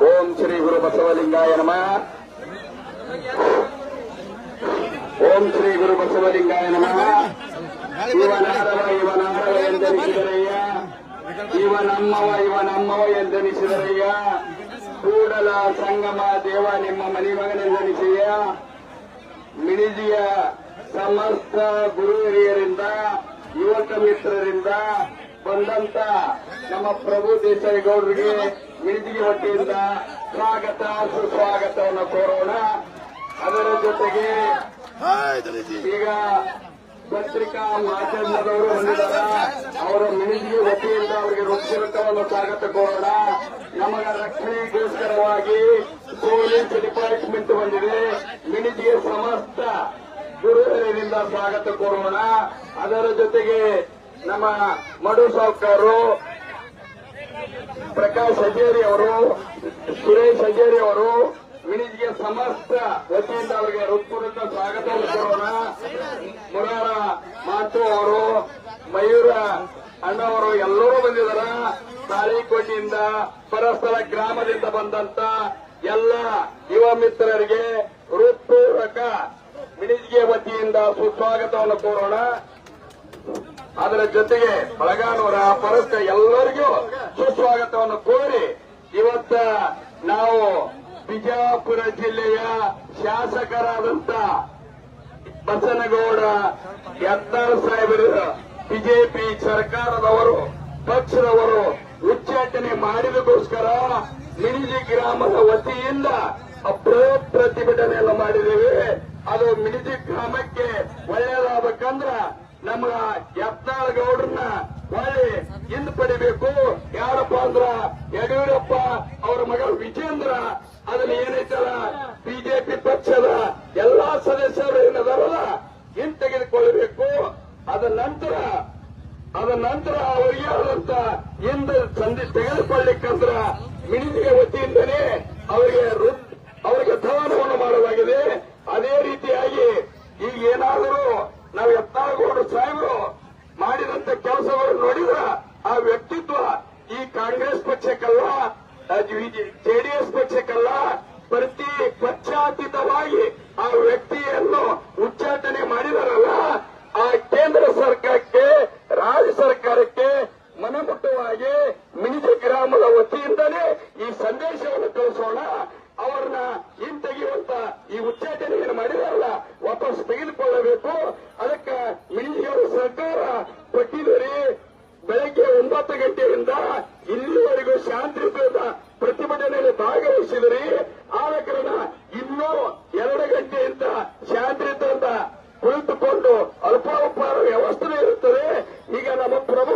ಓಂ ಶ್ರೀ ಗುರು ಬಸವಲಿಂಗಾಯ ನಮಃ. ಓಂ ಶ್ರೀ ಗುರು ಬಸವಲಿಂಗಾಯ ನಮಃ. ಇವನಾರವ ಇವನಾರವ ಎಂದೆನಿಸಿದರಯ್ಯ, ಇವನಮ್ಮವ ಎಂದೆನಿಸಿದರಯ್ಯ. ಕೂಡಲ ಸಂಗಮ ದೇವ ನಿಮ್ಮ ಮನಿಮಗನೆಂದೆನಿಸಿಯ. ಮಿಣಿಜಿಯ ಸಮಸ್ತ ಗುರು ಹಿರಿಯರಿಂದ ಯುವಕ ಮಿತ್ರರಿಂದ ಬಂದಂತ ನಮ್ಮ ಪ್ರಭು ದೇಸಾಯಿ ಗೌಡರಿಗೆ ಮಿಣಿಜಿಗೆ ವತಿಯಿಂದ ಸ್ವಾಗತ ಸುಸ್ವಾಗತವನ್ನು ಕೋರೋಣ. ಅದರ ಜೊತೆಗೆ ಈಗ ಪತ್ರಿಕಾ ಮಾಧ್ಯಮದವರು ಬಂದಿದ್ದಾರೆ. ಅವರ ಮಿಣಿಜಿಗೆ ವತಿಯಿಂದ ಅವರಿಗೆ ಹೃತ್ಪೂರ್ವಕವನ್ನು ಸ್ವಾಗತ ಕೋರೋಣ. ನಮಗ ರಕ್ಷಣೆಗೋಸ್ಕರವಾಗಿ ಪೊಲೀಸ್ ಡಿಪಾರ್ಟ್ಮೆಂಟ್ ಬಂದಿದೆ. ಮಿಣಿಜಿಗೆ ಸಮಸ್ತ ಗುರುಹಿರಿಯರಿಂದ ಸ್ವಾಗತ ಕೋರೋಣ. ಅದರ ಜೊತೆಗೆ ನಮ್ಮ ಮಡು ಸಾವ್ಕಾರರು, ಪ್ರಕಾಶ್ ಹಜೇರಿ ಅವರು, ಸುರೇಶ್ ಹಜೇರಿ ಅವರು ಮಿಣಿಜಿಗೆ ಸಮಸ್ತ ವತಿಯಿಂದ ಅವರಿಗೆ ಹೃತ್ಪೂರ್ವಕ ಸ್ವಾಗತವನ್ನು ಕೋರೋಣ. ಮುರಾರ ಮಾತು ಅವರು, ಮಯೂರ ಅಣ್ಣವರು ಎಲ್ಲರೂ ಬಂದಿದ್ದಾರ. ತಾಳಿಕೋಟೆಯಿಂದ ಪರಸ್ಪರ ಗ್ರಾಮದಿಂದ ಬಂದಂತ ಎಲ್ಲ ಯುವ ಮಿತ್ರರಿಗೆ ಹೃತ್ಪೂರ್ವಕ ಮಿಣಿಜಿಗೆ ವತಿಯಿಂದ ಸುಸ್ವಾಗತವನ್ನು ಕೋರೋಣ. ಅದರ ಜೊತೆಗೆ ಬಳಗಾನೂರ ಪರಸ್ತ ಎಲ್ಲರಿಗೂ ಸುಸ್ವಾಗತವನ್ನು ಕೋರಿ ಇವತ್ತ ನಾವು ಬಿಜಾಪುರ ಜಿಲ್ಲೆಯ ಶಾಸಕರಾದಂತ ಬಸನಗೌಡ ಯತ್ನಾಳ್ ಸಾಹೇಬರು ಬಿಜೆಪಿ ಸರ್ಕಾರದವರು ಪಕ್ಷದವರು ಉಚ್ಚಾಟನೆ ಮಾಡಿದಕ್ಕೋಸ್ಕರ ಮಿಣಿಜಿ ಗ್ರಾಮದ ವತಿಯಿಂದ ಬೃಹತ್ ಪ್ರತಿಭಟನೆಯನ್ನು ಮಾಡಿದ್ದೇವೆ. ಅದು ಮಿಣಿಜಿ ಗ್ರಾಮಕ್ಕೆ ಒಳ್ಳೆಯದಾಗಬೇಕಂದ್ರ ನಮ್ಮ ಯತ್ನಾಳ್ ಗೌಡ್ರನ್ನ ಒಳ್ಳೆ ಹಿಂದ್ ಪಡಿಬೇಕು. ಯಾರಪ್ಪ ಅಂದ್ರ ಯಡಿಯೂರಪ್ಪ ಅವರ ಮಗ ವಿಜೇಂದ್ರ ಅದನ್ನ ಏನೈತಲ್ಲ ಬಿಜೆಪಿ ಪಕ್ಷದ ಎಲ್ಲಾ ಸದಸ್ಯರು ಏನದಾರಲ್ಲ ಹಿಂದ್ ತೆಗೆದುಕೊಳ್ಳಬೇಕು. ಅದ ನಂತರ ಅವರಿಗೆ ಆದಂತ ಹಿಂದೆ ತೆಗೆದುಕೊಳ್ಳಿಕ್ಕಂದ್ರ ಮಿಣಿಜಿಗೆ ವತಿಯಿಂದಲೇ ಅವರಿಗೆ ದಾನವನ್ನು ಮಾಡಲಾಗಿದೆ. ಅದೇ ರೀತಿಯಾಗಿ ಈಗ ಏನಾದರೂ ನಾವು ಯತ್ನಾಳಗೌಡ ಸಾಹೇಬರು ಮಾಡಿದಂತ ಕೆಲಸಗಳು ನೋಡಿದ್ರ ಆ ವ್ಯಕ್ತಿತ್ವ ಈ ಕಾಂಗ್ರೆಸ್ ಪಕ್ಷಕ್ಕಲ್ಲ, ಜೆಡಿಎಸ್ ಪಕ್ಷಕ್ಕಲ್ಲ, ಪ್ರತಿ ಪಕ್ಷಾತೀತವಾಗಿ ಆ ವ್ಯಕ್ತಿಯನ್ನು ಉಚ್ಚಾಟನೆ ಮಾಡಿದಾರಲ್ಲ, ಆ ಕೇಂದ್ರ ಸರ್ಕಾರಕ್ಕೆ ರಾಜ್ಯ ಸರ್ಕಾರಕ್ಕೆ ಮನಮುಟ್ಟುವಾಗಿ ಮಿಣಿಜಿ ಗ್ರಾಮದ ವತಿಯಿಂದಲೇ ಈ ಸಂದೇಶವನ್ನು ತಿಳಿಸೋಣ. ಅವರನ್ನ ಹಿಂತೆಗೆಯುವಂತ ಈ ಉಚ್ಚಾಟನೆಯನ್ನು ಮಾಡಿದಾರಲ್ಲ ವಾಪಸ್ ತೆಗೆದುಕೊಳ್ಳಬೇಕು. ಅದಕ್ಕೆ ಮಿಣಿಜಿಯವರ ಸರ್ಕಾರ ಕೊಟ್ಟಿದ್ದೀರಿ. ಬೆಳಗ್ಗೆ 9 ಗಂಟೆಯಿಂದ ಇಲ್ಲಿವರೆಗೂ ಶಾಂತಿಯುತ ಪ್ರತಿಭಟನೆಯಲ್ಲಿ ಭಾಗವಹಿಸಿದಿರಿ. ಆದ ಕಾರಣ ಇನ್ನೂ 2 ಗಂಟೆಯಿಂದ ಶಾಂತಿಯುತ ಕುಳಿತುಕೊಂಡು ಅಲ್ಪಾವಪಾರ ವ್ಯವಸ್ಥೆ ಇರುತ್ತದೆ. ಈಗ ನಮ್ಮ ಪ್ರಭು